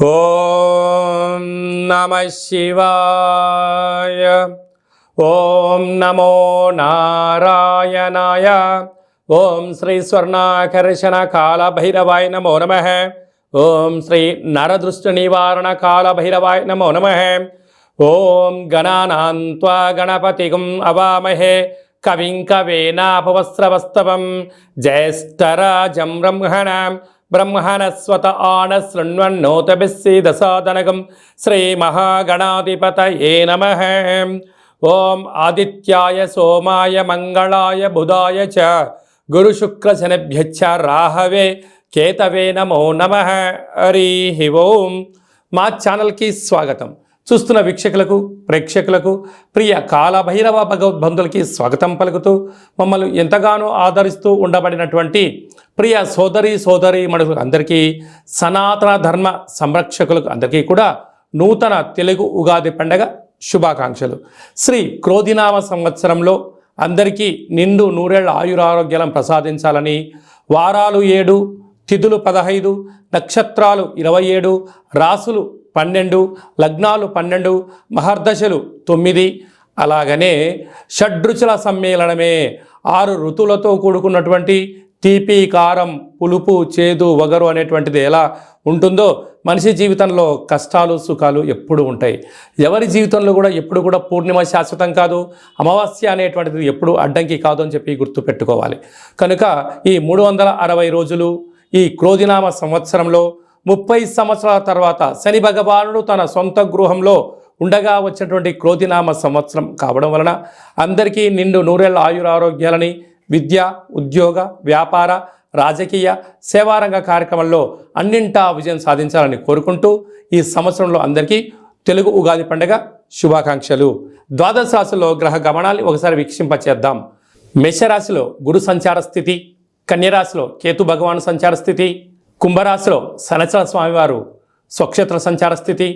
ఓం నమః శివాయ. ఓం నమో నారాయణాయ. ఓం శ్రీ స్వర్ణాకర్షణ కాల భైరవాయ నమో నమః. ఓం శ్రీ నరదృష్టి నివారణ కాల భైరవాయ నమో నమః. ఓం గణానాం త్వా గణపతిం అవామహే కవిం కవేనాపవస్రవస్తవం జ్యేష్ఠరాజం బ్రహ్మణస్వత ఆనశృణ్వన్నోతభిస్సీదసాదనకం శ్రీమహాగణాధిపతయే నమః. ఓం ఆదిత్యాయ సోమాయ మంగళాయ బుధాయ చ గురుశుక్రశనిభ్యశ్చ రాహవే కేతవే నమో నమః. హరి ఓం. మా ఛానల్కి స్వాగతం. చూస్తున్న వీక్షకులకు ప్రేక్షకులకు ప్రియ కాలభైరవ భగవద్బంధులకి స్వాగతం పలుకుతూ మమ్మల్ని ఎంతగానో ఆదరిస్తూ ఉండబడినటువంటి ప్రియ సోదరి మనుషులకు అందరికీ, సనాతన ధర్మ సంరక్షకులకు అందరికీ కూడా నూతన తెలుగు ఉగాది పండగ శుభాకాంక్షలు. శ్రీ క్రోధినామ సంవత్సరంలో అందరికీ నిండు నూరేళ్ల ఆయురారోగ్యాలను ప్రసాదించాలని, వారాలు 7, తిథులు 15, నక్షత్రాలు 27, రాసులు 12, లగ్నాలు 12, మహర్దశలు 9, అలాగనే షడ్రుచుల సమ్మేళనమే 6 ఋతువులతో కూడుకున్నటువంటి తీపి, కారం, పులుపు, చేదు, వగరు అనేటువంటిది ఎలా ఉంటుందో మనిషి జీవితంలో కష్టాలు సుఖాలు ఎప్పుడు ఉంటాయి. ఎవరి జీవితంలో కూడా ఎప్పుడు కూడా పూర్ణిమ శాశ్వతం కాదు, అమావాస్య అనేటువంటిది ఎప్పుడు అడ్డంకి కాదు అని చెప్పి గుర్తుపెట్టుకోవాలి. కనుక ఈ 360 రోజులు ఈ క్రోధినామ సంవత్సరంలో 30 సంవత్సరాల తర్వాత శని భగవానుడు తన సొంత గృహంలో ఉండగా వచ్చినటువంటి క్రోధినామ సంవత్సరం కావడం వలన అందరికీ నిండు నూరేళ్ల ఆయురారోగ్యాలని, విద్య, ఉద్యోగ, వ్యాపార, రాజకీయ, సేవారంగ కార్యక్రమంలో అన్నింటా విజయం సాధించాలని కోరుకుంటూ ఈ సంవత్సరంలో అందరికీ తెలుగు ఉగాది పండుగ శుభాకాంక్షలు. ద్వాదశ రాశిలో గ్రహ గమనాన్ని ఒకసారి వీక్షింపచేద్దాం. మేషరాశిలో గురు సంచార స్థితి, కన్యరాశిలో కేతు భగవాను సంచార స్థితి, కుంభరాశిలో శనిచర స్వామివారు స్వక్షేత్ర సంచార స్థితి,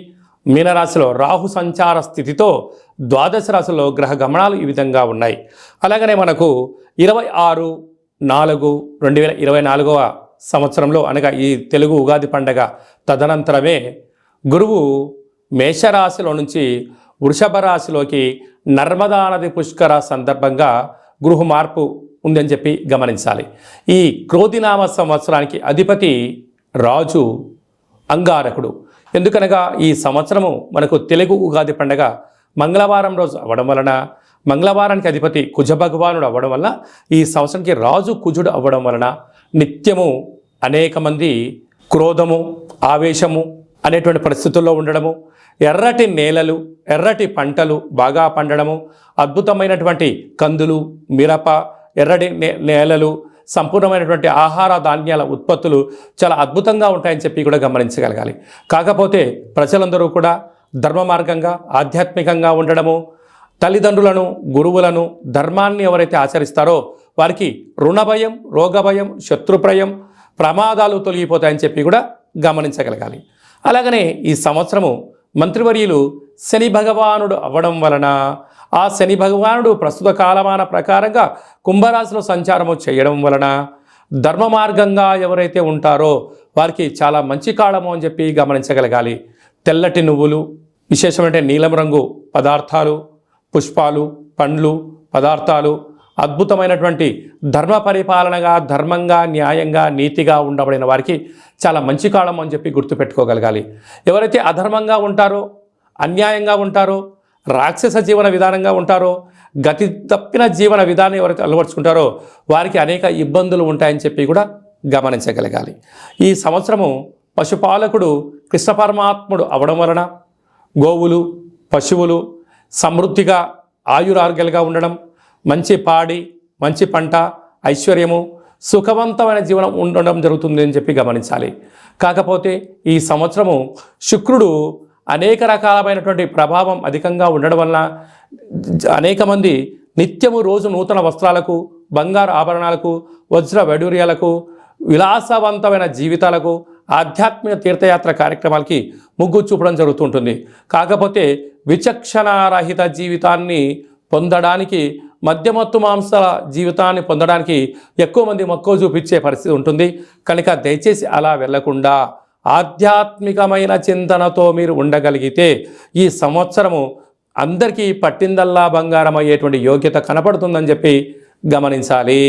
మీనరాశిలో రాహు సంచార స్థితితో ద్వాదశ రాశిలో గ్రహ గమనాలు ఈ విధంగా ఉన్నాయి. అలాగనే మనకు 26/4/2024 సంవత్సరంలో అనగా ఈ తెలుగు ఉగాది పండగ తదనంతరమే గురువు మేషరాశిలో నుంచి వృషభ రాశిలోకి నర్మదా నది పుష్కర సందర్భంగా గృహ మార్పు ఉందని చెప్పి గమనించాలి. ఈ క్రోధినామ సంవత్సరానికి అధిపతి రాజు అంగారకుడు. ఎందుకనగా ఈ సంవత్సరము మనకు తెలుగు ఉగాది పండగ మంగళవారం రోజు అవ్వడం వలన, మంగళవారానికి అధిపతి కుజ భగవానుడు అవ్వడం వలన, ఈ సంవత్సరానికి రాజు కుజుడు అవ్వడం వలన నిత్యము అనేక మంది క్రోధము, ఆవేశము అనేటువంటి పరిస్థితుల్లో ఉండడము, ఎర్రటి నేలలు, ఎర్రటి పంటలు బాగా పండడము, అద్భుతమైనటువంటి కందులు, మిరప, ఎర్రటి నేలలు, సంపూర్ణమైనటువంటి ఆహార ధాన్యాల ఉత్పత్తులు చాలా అద్భుతంగా ఉంటాయని చెప్పి కూడా గమనించగలగాలి. కాకపోతే ప్రజలందరూ కూడా ధర్మ మార్గంగా ఆధ్యాత్మికంగా ఉండడము, తల్లిదండ్రులను, గురువులను, ధర్మాన్ని ఎవరైతే ఆచరిస్తారో వారికి రుణ భయం, రోగ భయం, శత్రుప్రయం, ప్రమాదాలు తొలగిపోతాయని చెప్పి కూడా గమనించగలగాలి. అలాగనే ఈ సంవత్సరము మంత్రివర్యులు శని భగవానుడు అవ్వడం వలన, ఆ శని భగవానుడు ప్రస్తుత కాలమాన ప్రకారంగా కుంభరాశిలో సంచారము చేయడం వలన ధర్మ మార్గంగా ఎవరైతే ఉంటారో వారికి చాలా మంచి కాలము అని చెప్పి గమనించగలగాలి. తెల్లటి నువ్వులు, విశేషమైన నీలం రంగు పదార్థాలు, పుష్పాలు, పండ్లు, పదార్థాలు, అద్భుతమైనటువంటి ధర్మ పరిపాలనగా, ధర్మంగా, న్యాయంగా, నీతిగా ఉండబడిన వారికి చాలా మంచి కాలం అని చెప్పి గుర్తుపెట్టుకోగలగాలి. ఎవరైతే అధర్మంగా ఉంటారో, అన్యాయంగా ఉంటారో, రాక్షస జీవన విధానంగా ఉంటారో, గతి తప్పిన జీవన విధానం ఎవరైతే అలవర్చుకుంటారో వారికి అనేక ఇబ్బందులు ఉంటాయని చెప్పి కూడా గమనించగలగాలి. ఈ సంవత్సరము పశుపాలకుడు కృష్ణ పరమాత్ముడు అవడం వలన గోవులు, పశువులు సమృద్ధిగా ఆయురారోగ్యాలుగా ఉండడం, మంచి పాడి, మంచి పంట, ఐశ్వర్యము, సుఖవంతమైన జీవనం ఉండడం జరుగుతుంది అని చెప్పి గమనించాలి. కాకపోతే ఈ సంవత్సరము శుక్రుడు అనేక రకాలమైనటువంటి ప్రభావం అధికంగా ఉండడం వలన అనేక మంది నిత్యము రోజు నూతన వస్త్రాలకు, బంగారు ఆభరణాలకు, వజ్ర వైడూర్యాలకు, విలాసవంతమైన జీవితాలకు, ఆధ్యాత్మిక తీర్థయాత్ర కార్యక్రమాలకి మొగ్గు చూపడం జరుగుతుంటుంది. కాకపోతే విచక్షణారహిత జీవితాన్ని పొందడానికి, మద్యమత్తు మాంసాల జీవితాన్ని పొందడానికి ఎక్కువ మంది మక్కువ చూపించే పరిస్థితి ఉంటుంది. కనుక దయచేసి అలా వెళ్లకుండా ఆధ్యాత్మికమైన చింతనతో మీరు ఉండగలిగితే ఈ సంవత్సరము అందరికీ పట్టిందల్లా బంగారం అయ్యేటువంటి యోగ్యత కనపడుతుందని చెప్పి గమనించాలి.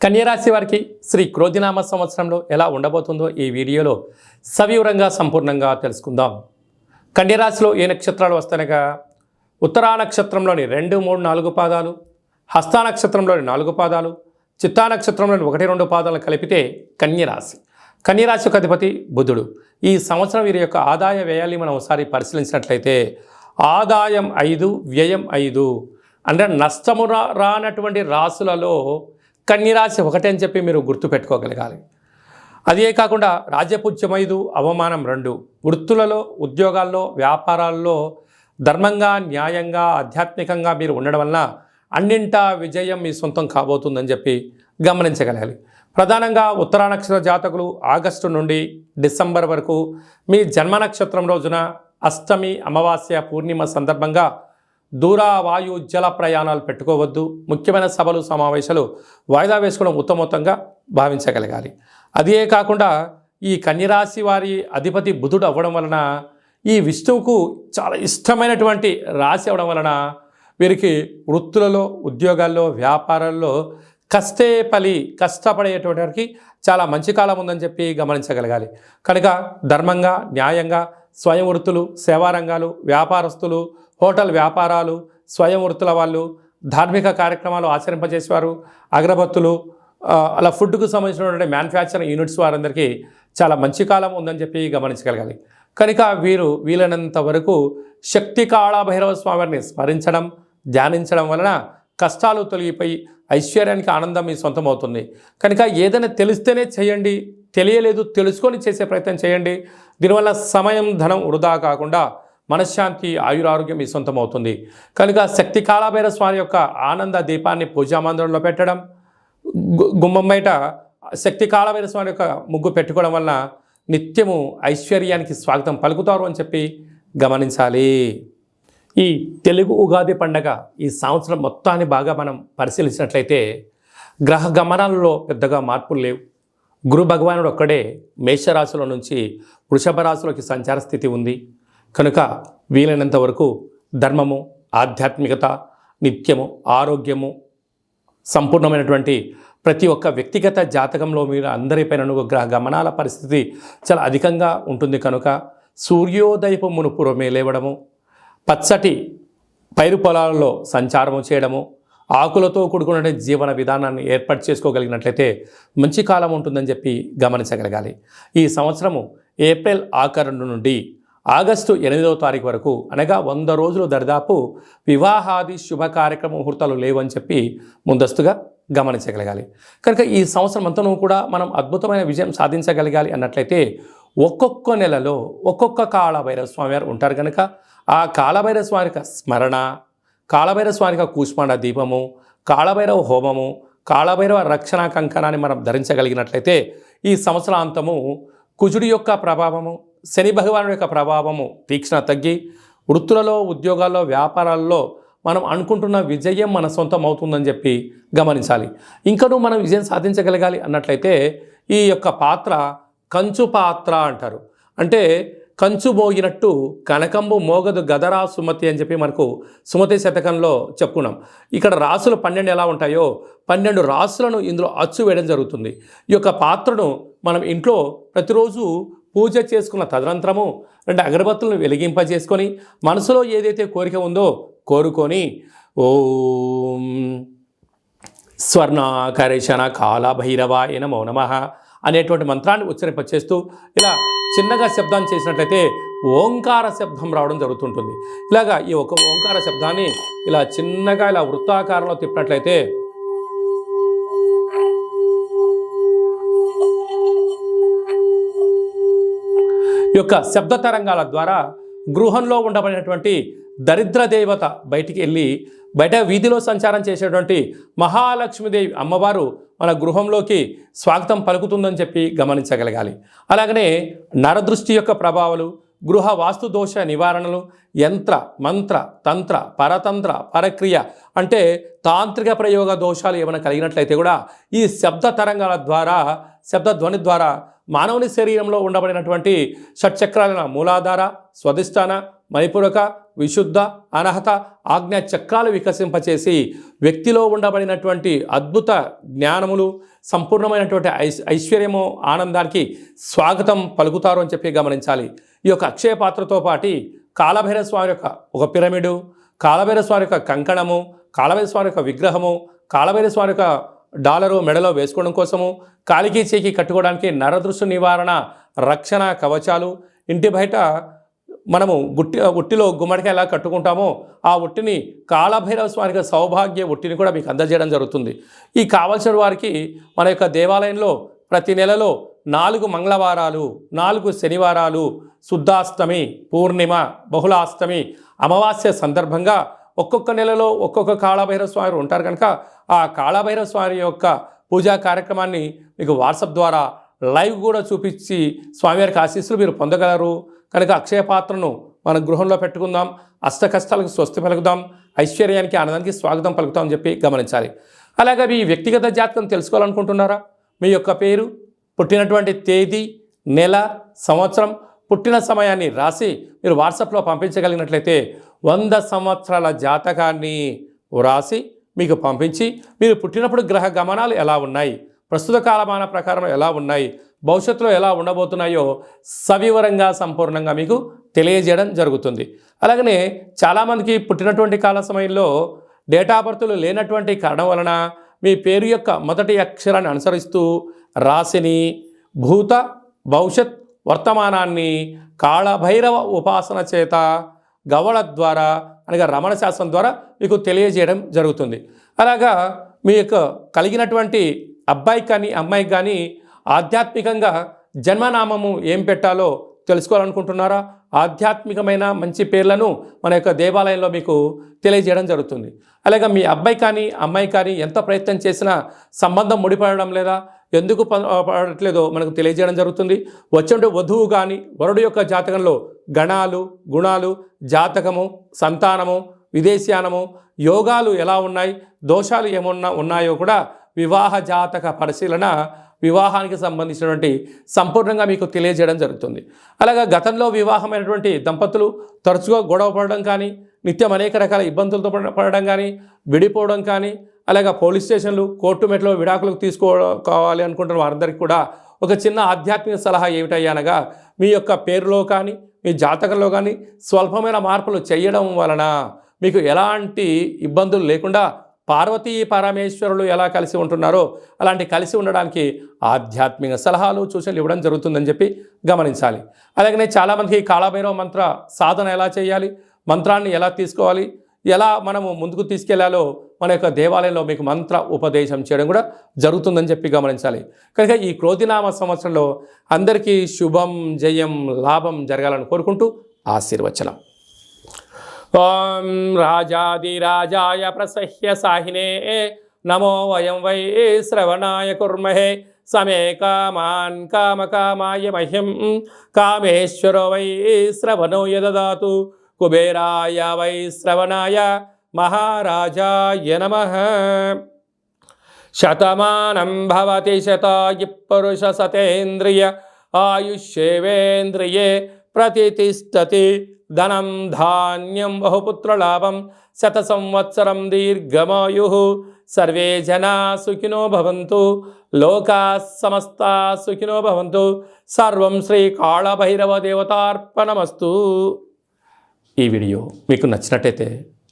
కన్యరాశి వారికి శ్రీ క్రోధినామ సంవత్సరంలో ఎలా ఉండబోతుందో ఈ వీడియోలో సవివరంగా సంపూర్ణంగా తెలుసుకుందాం. కన్యరాశిలో ఏ నక్షత్రాలు వస్తాయనగా ఉత్తరా నక్షత్రంలోని 2, 3, 4 పాదాలు, హస్తా నక్షత్రంలోని 4 పాదాలు, చిత్తా నక్షత్రంలోని 1, 2 పాదాలను కలిపితే కన్యరాశి. కన్యరాశి యొక్క అధిపతి బుధుడు. ఈ సంవత్సరం వీరి యొక్క ఆదాయ వ్యయాన్ని మనం ఒకసారి పరిశీలించినట్లయితే ఆదాయం 5, వ్యయం 5 అంటే నష్టము రానటువంటి రాశులలో కన్యరాశి ఒకటే అని చెప్పి మీరు గుర్తుపెట్టుకోగలగాలి. అదే కాకుండా రాజ్యపూజ్యం 5, అవమానం 2. వృత్తులలో, ఉద్యోగాల్లో, వ్యాపారాల్లో ధర్మంగా, న్యాయంగా, ఆధ్యాత్మికంగా మీరు ఉండడం వలన అన్నింటా విజయం మీ సొంతం కాబోతుందని చెప్పి గమనించగలగాలి. ప్రధానంగా ఉత్తరా నక్షత్ర జాతకులు ఆగస్టు నుండి డిసెంబర్ వరకు మీ జన్మ నక్షత్రం రోజున అష్టమి, అమావాస్య, పూర్ణిమ సందర్భంగా దూర, వాయు, జల ప్రయాణాలు పెట్టుకోవద్దు. ముఖ్యమైన సభలు, సమావేశాలు వాయిదా వేసుకోవడం ఉత్తమోత్తంగా భావించగలగాలి. అదే కాకుండా ఈ కన్యరాశి వారి అధిపతి బుధుడు అవ్వడం వలన ఈ విష్ణువుకు చాలా ఇష్టమైనటువంటి రాశి అవ్వడం వలన వీరికి వృత్తులలో, ఉద్యోగాల్లో, వ్యాపారాల్లో కష్టపడేటువంటి వారికి చాలా మంచి కాలం ఉందని చెప్పి గమనించగలగాలి. కనుక ధర్మంగా, న్యాయంగా స్వయం వృత్తులు, సేవా రంగాలు, వ్యాపారస్తులు, హోటల్ వ్యాపారాలు, స్వయం వృత్తుల వాళ్ళు, ధార్మిక కార్యక్రమాలు ఆచరింపజేసేవారు, అగరబత్తులు, అలా ఫుడ్కు సంబంధించినటువంటి మ్యానుఫ్యాక్చరింగ్ యూనిట్స్ వారందరికీ చాలా మంచి కాలం ఉందని చెప్పి గమనించగలగాలి. కనుక వీరు వీలైనంత వరకు శక్తి కాళభైరవ స్వామిని స్మరించడం, ధ్యానించడం వలన కష్టాలు తొలగిపోయి ఐశ్వర్యానికి ఆనందం మీ సొంతం అవుతుంది. కనుక ఏదైనా తెలిస్తేనే చేయండి, తెలియలేదు తెలుసుకొని చేసే ప్రయత్నం చేయండి. దీనివల్ల సమయం, ధనం వృధా కాకుండా మనశ్శాంతి, ఆయురారోగ్యం మీ సొంతం అవుతుంది. కనుక శక్తి కాళభైరవ స్వామి యొక్క ఆనంద దీపాన్ని పూజా మందిరంలో పెట్టడం, గుమ్మం బయట శక్తి కాళభైరవ స్వామి యొక్క ముగ్గు పెట్టుకోవడం వలన నిత్యము ఐశ్వర్యానికి స్వాగతం పలుకుతారు అని చెప్పి గమనించాలి. ఈ తెలుగు ఉగాది పండగ ఈ సంవత్సరం మొత్తాన్ని బాగా మనం పరిశీలించినట్లయితే గ్రహ గమనాలలో పెద్దగా మార్పులు లేవు. గురు భగవానుడు ఒక్కడే మేషరాశిలో నుంచి వృషభ రాశిలోకి సంచార స్థితి ఉంది. కనుక వీలైనంత వరకు ధర్మము, ఆధ్యాత్మికత, నిత్యము, ఆరోగ్యము, సంపూర్ణమైనటువంటి ప్రతి ఒక్క వ్యక్తిగత జాతకంలో మీరు అందరిపైన గ్రహ గమనాల పరిస్థితి చాలా అధికంగా ఉంటుంది. కనుక సూర్యోదయపు మునుపురమే లేవడము, పచ్చటి పైరు పొలాలలో సంచారము చేయడము, ఆకులతో కూడుకున్న జీవన విధానాన్ని ఏర్పాటు చేసుకోగలిగినట్లయితే మంచి కాలం ఉంటుందని చెప్పి గమనించగలగాలి. ఈ సంవత్సరము ఏప్రిల్ ఆఖరు నుండి ఆగస్టు 8వ తారీఖు వరకు అనగా 100 రోజులు దరిదాపు వివాహాది శుభ కార్యక్రమ ముహూర్తాలు లేవని చెప్పి ముందస్తుగా గమనించగలగాలి. కనుక ఈ సంవత్సరం అంతనూ కూడా మనం అద్భుతమైన విజయం సాధించగలగాలి అన్నట్లయితే ఒక్కొక్క నెలలో ఒక్కొక్క కాళభైరవ స్వామి వారు ఉంటారు. కనుక ఆ కాళభైరవ స్వామి యొక్క స్మరణ, కాళభైరవ స్వామి యొక్క కూష్మాండ దీపము, కాళభైరవ హోమము, కాళభైరవ రక్షణ కంకణాన్ని మనం ధరించగలిగినట్లయితే ఈ సంవత్సరాంతము కుజుడి యొక్క ప్రభావము, శని భగవానుడి యొక్క ప్రభావము తీక్షణ తగ్గి వృత్తులలో, ఉద్యోగాల్లో, వ్యాపారాల్లో మనం అనుకుంటున్న విజయం మన సొంతం అవుతుందని చెప్పి గమనించాలి. ఇంకనూ మనం విజయం సాధించగలగాలి అన్నట్లయితే ఈ యొక్క పాత్ర కంచు పాత్ర అంటారు. అంటే కంచు మోగినట్టు కనకంబు మోగదు గదరా సుమతి అని చెప్పి మనకు సుమతి శతకంలో చెప్పుకున్నాం. ఇక్కడ రాసులు 12 ఎలా ఉంటాయో 12 రాసులను ఇందులో అచ్చు వేయడం జరుగుతుంది. ఈ యొక్క పాత్రను మనం ఇంట్లో ప్రతిరోజు పూజ చేసుకున్న తదనంతరము 2 అగరబత్తులను వెలిగింపజేసుకొని మనసులో ఏదైతే కోరిక ఉందో కోరుకొని ఓం స్వర్ణాకరేషణ కాళభైరవాయ నమో నమః అనేటువంటి మంత్రాన్ని ఉచ్చరింపచేస్తూ ఇలా చిన్నగా శబ్దాన్ని చేసినట్లయితే ఓంకార శబ్దం రావడం జరుగుతుంటుంది. ఇలాగా ఈ ఒక ఓంకార శబ్దాన్ని ఇలా చిన్నగా ఇలా వృత్తాకారంలో తిప్పినట్లయితే ఈ యొక్క శబ్ద తరంగాల ద్వారా గృహంలో ఉండబడినటువంటి దరిద్ర దేవత బయటికి వెళ్ళి బయట వీధిలో సంచారం చేసేటువంటి మహాలక్ష్మీదేవి అమ్మవారు మన గృహంలోకి స్వాగతం పలుకుతుందని చెప్పి గమనించగలగాలి. అలాగనే నరదృష్టి యొక్క ప్రభావాలు, గృహ వాస్తు దోష నివారణలు, యంత్ర మంత్ర తంత్ర పరతంత్ర పరక్రియ అంటే తాంత్రిక ప్రయోగ దోషాలు ఏమైనా కలిగినట్లయితే కూడా ఈ శబ్ద తరంగాల ద్వారా, శబ్ద ధ్వని ద్వారా మానవుని శరీరంలో ఉండబడినటువంటి షట్చక్రాలైన మూలాధార, స్వధిష్టాన, మణిపూరక, విశుద్ధ, అనహత, ఆజ్ఞా చక్రాలు వికసింపచేసి వ్యక్తిలో ఉండబడినటువంటి అద్భుత జ్ఞానములు, సంపూర్ణమైనటువంటి ఐశ్వర్యము, ఆనందానికి స్వాగతం పలుకుతారు అని చెప్పి గమనించాలి. ఈ యొక్క అక్షయ పాత్రతో పాటు కాలభైరవ స్వామి యొక్క ఒక పిరమిడు, కాలభైరవ స్వామి యొక్క కంకణము, కాలభైరవ స్వామి యొక్క విగ్రహము, కాలభైరవ స్వామి యొక్క డాలరు మెడలో వేసుకోవడం కోసము, కాలికి చేకి కట్టుకోవడానికి నరదృష్టి నివారణ రక్షణ కవచాలు, ఇంటి బయట మనము ఉట్టిలో గుమ్మడికాయ ఎలా కట్టుకుంటామో ఆ ఉట్టిని కాలభైరవ స్వామికి సౌభాగ్య ఉట్టిని కూడా మీకు అందజేయడం జరుగుతుంది. ఈ కావలసిన వారికి మన యొక్క దేవాలయంలో ప్రతి నెలలో 4 మంగళవారాలు, 4 శనివారాలు, శుద్ధాష్టమి, పూర్ణిమ, బహుళాష్టమి, అమావాస్య సందర్భంగా ఒక్కొక్క నెలలో ఒక్కొక్క కాళభైరవ స్వామి ఉంటారు కనుక ఆ కాళభైరవ స్వామి యొక్క పూజా కార్యక్రమాన్ని మీకు వాట్సాప్ ద్వారా లైవ్ కూడా చూపించి స్వామివారికి ఆశీస్సులు మీరు పొందగలరు. కనుక అక్షయ పాత్రను మన గృహంలో పెట్టుకుందాం, అష్ట కష్టాలకు స్వస్తి పలుకుదాం, ఐశ్వర్యానికి ఆనందానికి స్వాగతం పలుకుతాం అని చెప్పి గమనించాలి. అలాగే మీ వ్యక్తిగత జాతకం తెలుసుకోవాలనుకుంటున్నారా? మీ యొక్క పేరు, పుట్టినటువంటి తేదీ, నెల, సంవత్సరం, పుట్టిన సమయాన్ని రాసి మీరు వాట్సాప్లో పంపించగలిగినట్లయితే 100 సంవత్సరాల జాతకాన్ని వ్రాసి మీకు పంపించి మీరు పుట్టినప్పుడు గ్రహ గమనాలు ఎలా ఉన్నాయి, ప్రస్తుత కాలమాన ప్రకారం ఎలా ఉన్నాయి, భవిష్యత్తులో ఎలా ఉండబోతున్నాయో సవివరంగా సంపూర్ణంగా మీకు తెలియజేయడం జరుగుతుంది. అలాగనే చాలామందికి పుట్టినటువంటి కాల సమయంలో డేట్ ఆఫ్ బర్త్లు లేనటువంటి కారణం వలన మీ పేరు యొక్క మొదటి అక్షరాన్ని అనుసరిస్తూ రాశిని, భూత, భవిష్యత్, వర్తమానాన్ని కాళభైరవ ఉపాసన చేత గవ్వల ద్వారా అనగా రమణ శాస్త్రం ద్వారా మీకు తెలియజేయడం జరుగుతుంది. అలాగా మీ యొక్క కలిగినటువంటి అబ్బాయికి కానీ అమ్మాయికి కానీ ఆధ్యాత్మికంగా జన్మనామము ఏం పెట్టాలో తెలుసుకోవాలనుకుంటున్నారా? ఆధ్యాత్మికమైన మంచి పేర్లను మన యొక్క దేవాలయంలో మీకు తెలియజేయడం జరుగుతుంది. అలాగే మీ అబ్బాయి కానీ అమ్మాయి కానీ ఎంత ప్రయత్నం చేసినా సంబంధం ముడిపడడం లేదా, ఎందుకు పడట్లేదో మనకు తెలియజేయడం జరుగుతుంది. వచ్చే వధువు కానీ వరుడు యొక్క జాతకంలో గణాలు, గుణాలు, జాతకము, సంతానము, విదేశీయానము, యోగాలు ఎలా ఉన్నాయి, దోషాలు ఏమన్నా ఉన్నాయో కూడా వివాహ జాతక పరిశీలన, వివాహానికి సంబంధించినటువంటి సంపూర్ణంగా మీకు తెలియజేయడం జరుగుతుంది. అలాగే గతంలో వివాహమైనటువంటి దంపతులు తరచుగా గొడవ పడడం కానీ, నిత్యం అనేక రకాల ఇబ్బందులతో పడడం కానీ, విడిపోవడం కానీ, అలాగే పోలీస్ స్టేషన్లు, కోర్టు మెట్లో విడాకులకు తీసుకోవాలి అనుకుంటున్న వారందరికీ కూడా ఒక చిన్న ఆధ్యాత్మిక సలహా ఏమిటయ్యా అనగా, మీ యొక్క పేరులో కానీ మీ జాతకంలో కానీ స్వల్పమైన మార్పులు చేయడం వలన మీకు ఎలాంటి ఇబ్బందులు లేకుండా పార్వతీ పరమేశ్వరులు ఎలా కలిసి ఉంటున్నారో అలాంటి కలిసి ఉండడానికి ఆధ్యాత్మిక సలహాలు, సూచనలు ఇవ్వడం జరుగుతుందని చెప్పి గమనించాలి. అలాగనే చాలామందికి కాళభైరవ మంత్ర సాధన ఎలా చేయాలి, మంత్రాన్ని ఎలా తీసుకోవాలి, ఎలా మనము ముందుకు తీసుకెళ్లాలో మన యొక్క దేవాలయంలో మీకు మంత్ర ఉపదేశం చేయడం కూడా జరుగుతుందని చెప్పి గమనించాలి. కనుక ఈ క్రోధినామ సంవత్సరంలో అందరికీ శుభం, జయం, లాభం జరగాలని కోరుకుంటూ ఆశీర్వచనం. ఓం రాజాదిరాజాయ ప్రసహ్య సాహినే నమో వయం వై శ్రవణాయ కుర్మహే సమే కామాన్ కామకామాయ మహ్యం కామేశ్వరో వై శ్రవణో యదదాతు కుబేరాయ వై శ్రవణాయ మహారాజాయ నమః. శతమానం భవతి శతాయు పురుష సతేంద్రియ ఆయుష్యేవేంద్రియే ప్రతిష్టతి ధనం ధాన్యం బహుపుత్రలాభం శత సంవత్సరం దీర్ఘమాయు. సర్వే జనా సుఖినో భవంతు, లోకా సమస్తా సుఖినో భవంతు. సర్వం శ్రీ కాళభైరవ దేవతార్పణమస్తు. ఈ వీడియో మీకు నచ్చినట్టయితే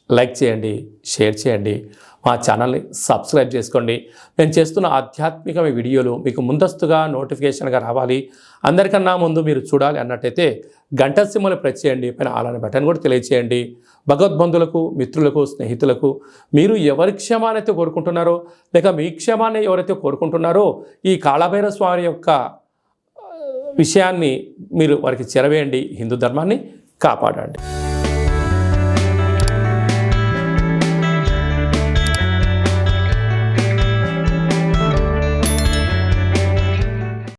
లైక్ చేయండి, షేర్ చేయండి, మా ఛానల్ని సబ్స్క్రైబ్ చేసుకోండి. నేను చేస్తున్న ఆధ్యాత్మిక వీడియోలు మీకు ముందస్తుగా నోటిఫికేషన్గా రావాలి, అందరికన్నా ముందు మీరు చూడాలి అన్నట్టయితే గంట సింబల్ ప్రెస్ చేయండి, పైన అలానే బటన్ కూడా తెలియచేయండి. భగవద్బంధులకు, మిత్రులకు, స్నేహితులకు మీరు ఎవరి క్షేమానైతే కోరుకుంటున్నారో లేక మీ క్షేమాన్ని ఎవరైతే కోరుకుంటున్నారో ఈ కాళభైరవ స్వామి యొక్క విషయాన్ని మీరు వారికి చేరవేయండి. హిందూ ధర్మాన్ని కాపాడండి.